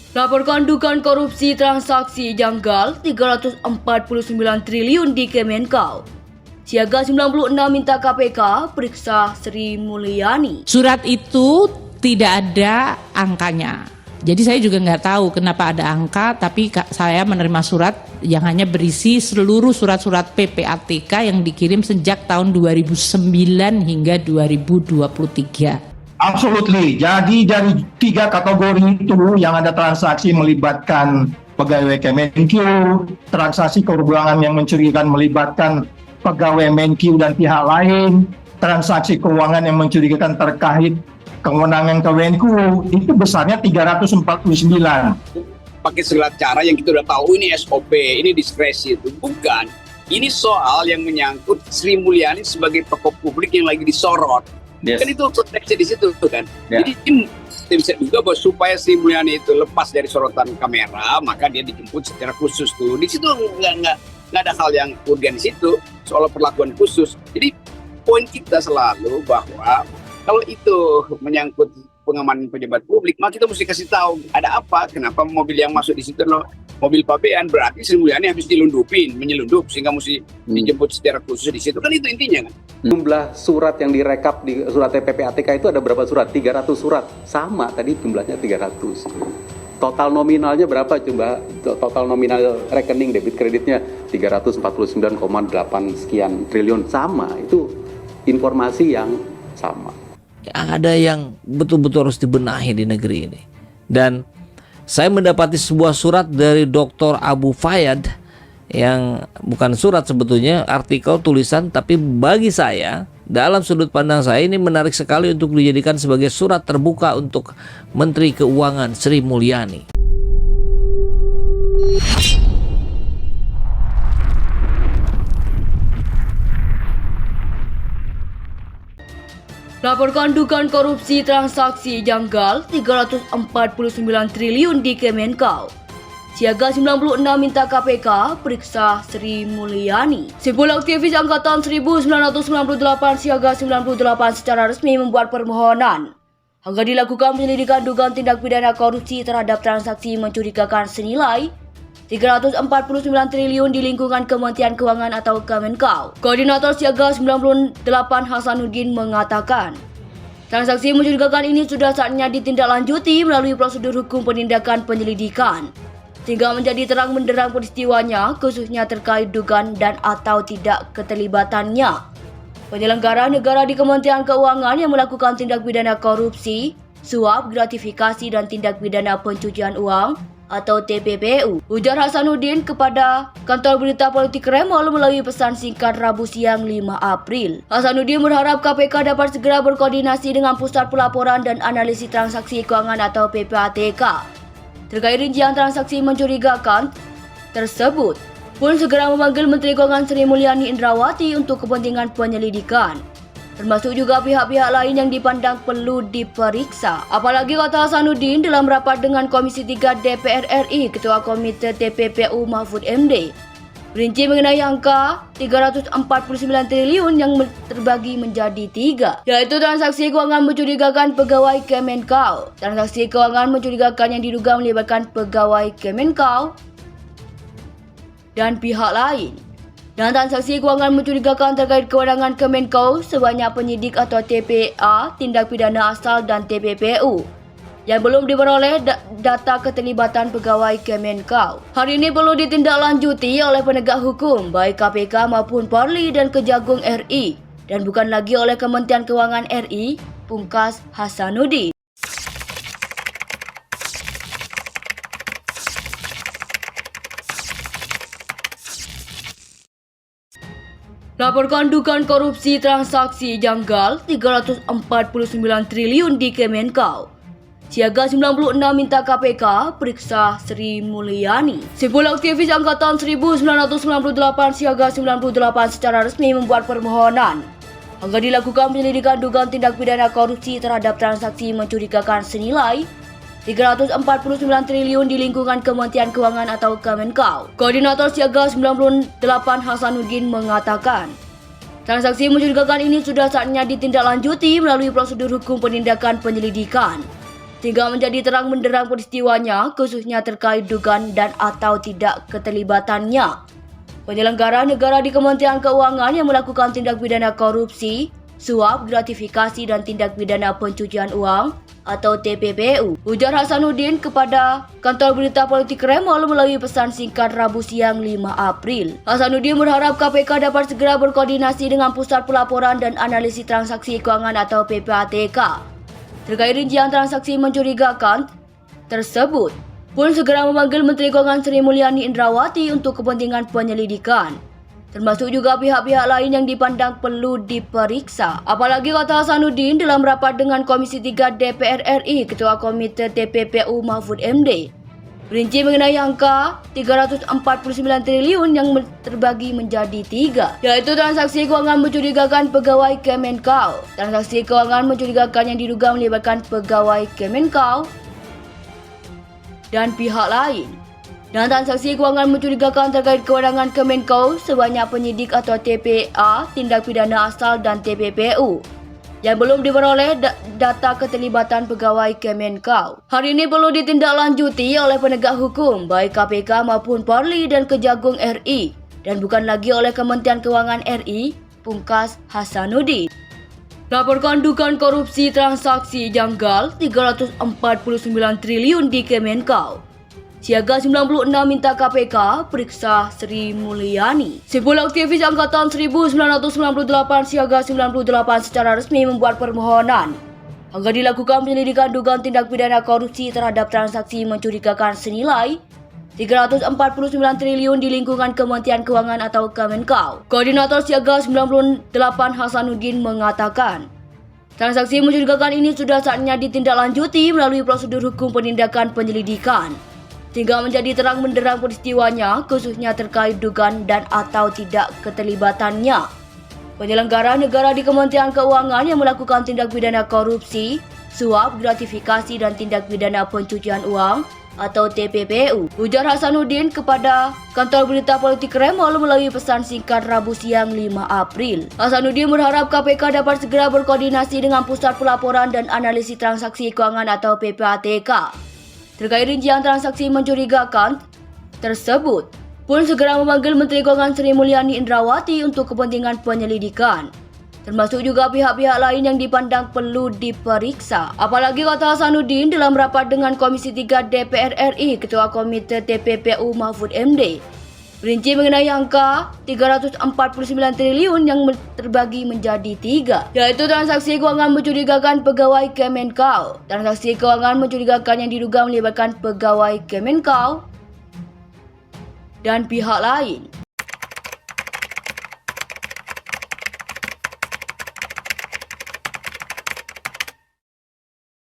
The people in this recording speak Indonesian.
Laporkan dugaan korupsi transaksi janggal 349 triliun di Kemenkau. Siaga 96 minta KPK periksa Sri Mulyani. Surat itu tidak ada angkanya. Jadi saya juga nggak tahu kenapa ada angka, tapi saya menerima surat yang hanya berisi seluruh surat-surat PPATK yang dikirim sejak tahun 2009 hingga 2023. Absolutely. Jadi dari 3 kategori itu yang ada transaksi melibatkan pegawai Kemenq, transaksi keuangan yang mencurigakan melibatkan pegawai Menq dan pihak lain, transaksi keuangan yang mencurigakan terkait kewenangan Kemenku, itu besarnya 349. Pakai segala cara yang kita udah tahu ini SOP, ini diskresi, itu bukan. Ini soal yang menyangkut Sri Mulyani sebagai tokoh publik yang lagi disorot. Yes. Kan itu konteksnya di situ kan. Yeah. Jadi kita bisa juga bahwa supaya Sri Mulyani itu lepas dari sorotan kamera, maka dia dijemput secara khusus tuh. Di situ nggak ada hal yang urgen di situ soal perlakuan khusus. Jadi poin kita selalu bahwa kalau itu menyangkut pengamanan pejabat publik, maka kita mesti kasih tahu ada apa, kenapa mobil yang masuk di situ loh mobil pabean, berarti Sri Mulyani habis menyelundup sehingga mesti dijemput secara khusus di situ, kan itu intinya kan. Jumlah surat yang direkap di surat PPATK itu ada berapa surat? 300 surat. Sama tadi jumlahnya 300. Total nominalnya berapa? Coba total nominal rekening debit kreditnya 349,8 sekian triliun. Sama, itu informasi yang sama. Ada yang betul-betul harus dibenahi di negeri ini. Dan saya mendapati sebuah surat dari Dr. Abu Fayyad yang bukan surat sebetulnya, artikel tulisan, tapi bagi saya dalam sudut pandang saya ini menarik sekali untuk dijadikan sebagai surat terbuka untuk Menteri Keuangan Sri Mulyani. Laporkan dugaan korupsi transaksi janggal 349 triliun di Kemenkau. Siaga 96 minta KPK periksa Sri Mulyani. Simpul aktivis Angkatan 1998 Siaga 98 secara resmi membuat permohonan agar dilakukan penyelidikan dugaan tindak pidana korupsi terhadap transaksi mencurigakan senilai 349 triliun di lingkungan Kementerian Keuangan atau Kemenkau. Koordinator Siaga 98 Hasanuddin mengatakan, transaksi mencurigakan ini sudah saatnya ditindaklanjuti melalui prosedur hukum penindakan penyelidikan, sehingga menjadi terang benderang peristiwanya, khususnya terkait dugaan dan atau tidak keterlibatannya penyelenggara negara di Kementerian Keuangan yang melakukan tindak pidana korupsi, suap, gratifikasi, dan tindak pidana pencucian uang atau TPPU. Ujar Hasanuddin kepada kantor berita politik Remol melalui pesan singkat Rabu siang 5 April. Hasanuddin berharap KPK dapat segera berkoordinasi dengan Pusat Pelaporan dan Analisis Transaksi Keuangan atau PPATK terkait rincian transaksi mencurigakan tersebut, pun segera memanggil Menteri Keuangan Sri Mulyani Indrawati untuk kepentingan penyelidikan, termasuk juga pihak-pihak lain yang dipandang perlu diperiksa. Apalagi kata Hasanuddin dalam rapat dengan Komisi 3 DPR RI, Ketua Komite TPPU Mahfud MD berinci mengenai angka 349 triliun yang terbagi menjadi 3, yaitu transaksi keuangan mencurigakan pegawai Kemenkau, transaksi keuangan mencurigakan yang diduga melibatkan pegawai Kemenkau dan pihak lain, dan transaksi keuangan mencurigakan terkait kewenangan Kemenkau sebanyak penyidik atau TPA, tindak pidana asal, dan TPPU yang belum diperoleh data keterlibatan pegawai Kemenkau. Hari ini perlu ditindaklanjuti oleh penegak hukum baik KPK maupun Polri dan Kejagung RI, dan bukan lagi oleh Kementerian Keuangan RI, pungkas Hasanuddin. Laporkan dugaan korupsi transaksi janggal 349 triliun di Kemenkau. Siaga 96 minta KPK periksa Sri Mulyani. Simpul aktivis Angkatan 1998 Siaga 98 secara resmi membuat permohonan agar dilakukan penyelidikan dugaan tindak pidana korupsi terhadap transaksi mencurigakan senilai 349 triliun di lingkungan Kementerian Keuangan atau Kemenkau. Koordinator Siaga 98 Hasanuddin mengatakan, transaksi mencurigakan ini sudah saatnya ditindaklanjuti melalui prosedur hukum penindakan penyelidikan, sehingga menjadi terang benderang peristiwanya, khususnya terkait dugaan dan atau tidak keterlibatannya penyelenggara negara di Kementerian Keuangan yang melakukan tindak pidana korupsi, suap, gratifikasi, dan tindak pidana pencucian uang atau TPPU. Ujar Hasanuddin kepada kantor berita politik Remol melalui pesan singkat Rabu siang 5 April. Hasanuddin berharap KPK dapat segera berkoordinasi dengan Pusat Pelaporan dan Analisis Transaksi Keuangan atau PPATK terkait rincian transaksi mencurigakan tersebut, pun segera memanggil Menteri Keuangan Sri Mulyani Indrawati untuk kepentingan penyelidikan, termasuk juga pihak-pihak lain yang dipandang perlu diperiksa. Apalagi kata Hasanuddin dalam rapat dengan Komisi 3 DPR RI, Ketua Komite TPPU Mahfud MD berinci mengenai angka 349 triliun yang terbagi menjadi 3, yaitu transaksi keuangan mencurigakan pegawai Kemenkau, transaksi keuangan mencurigakan yang diduga melibatkan pegawai Kemenkau dan pihak lain, dan transaksi keuangan mencurigakan terkait kewenangan Kemenkau sebanyak penyidik atau TPA tindak pidana asal dan TPPU yang belum diperoleh data keterlibatan pegawai Kemenkau. Hari ini perlu ditindaklanjuti oleh penegak hukum baik KPK maupun Polri dan Kejagung RI dan bukan lagi oleh Kementerian Keuangan RI, pungkas Hasanuddin. Laporkan dugaan korupsi transaksi janggal 349 triliun di Kemenkau. Siaga 96 minta KPK periksa Sri Mulyani. 10 aktivis Angkatan 1998 Siaga 98 secara resmi membuat permohonan agar dilakukan penyelidikan dugaan tindak pidana korupsi terhadap transaksi mencurigakan senilai 349 triliun di lingkungan Kementerian Keuangan atau Kemenkau. Koordinator Siaga 98 Hasanuddin mengatakan, transaksi mencurigakan ini sudah saatnya ditindaklanjuti melalui prosedur hukum penindakan penyelidikan, sehingga menjadi terang benderang peristiwanya, khususnya terkait dugaan dan atau tidak keterlibatannya penyelenggara negara di Kementerian Keuangan yang melakukan tindak pidana korupsi, suap, gratifikasi, dan tindak pidana pencucian uang atau TPPU. Ujar Hasanuddin kepada kantor berita politik Remol melalui pesan singkat Rabu siang 5 April. Hasanuddin berharap KPK dapat segera berkoordinasi dengan Pusat Pelaporan dan Analisis Transaksi Keuangan atau PPATK terkait rincian transaksi mencurigakan tersebut, pun segera memanggil Menteri Keuangan Sri Mulyani Indrawati untuk kepentingan penyelidikan, termasuk juga pihak-pihak lain yang dipandang perlu diperiksa. Apalagi kata Hasanuddin dalam rapat dengan Komisi 3 DPR RI, Ketua Komite TPPU Mahfud MD berinci mengenai angka 349 triliun yang terbagi menjadi 3, yaitu transaksi keuangan mencurigakan pegawai Kemenkau, transaksi keuangan mencurigakan yang diduga melibatkan pegawai Kemenkau dan pihak lain,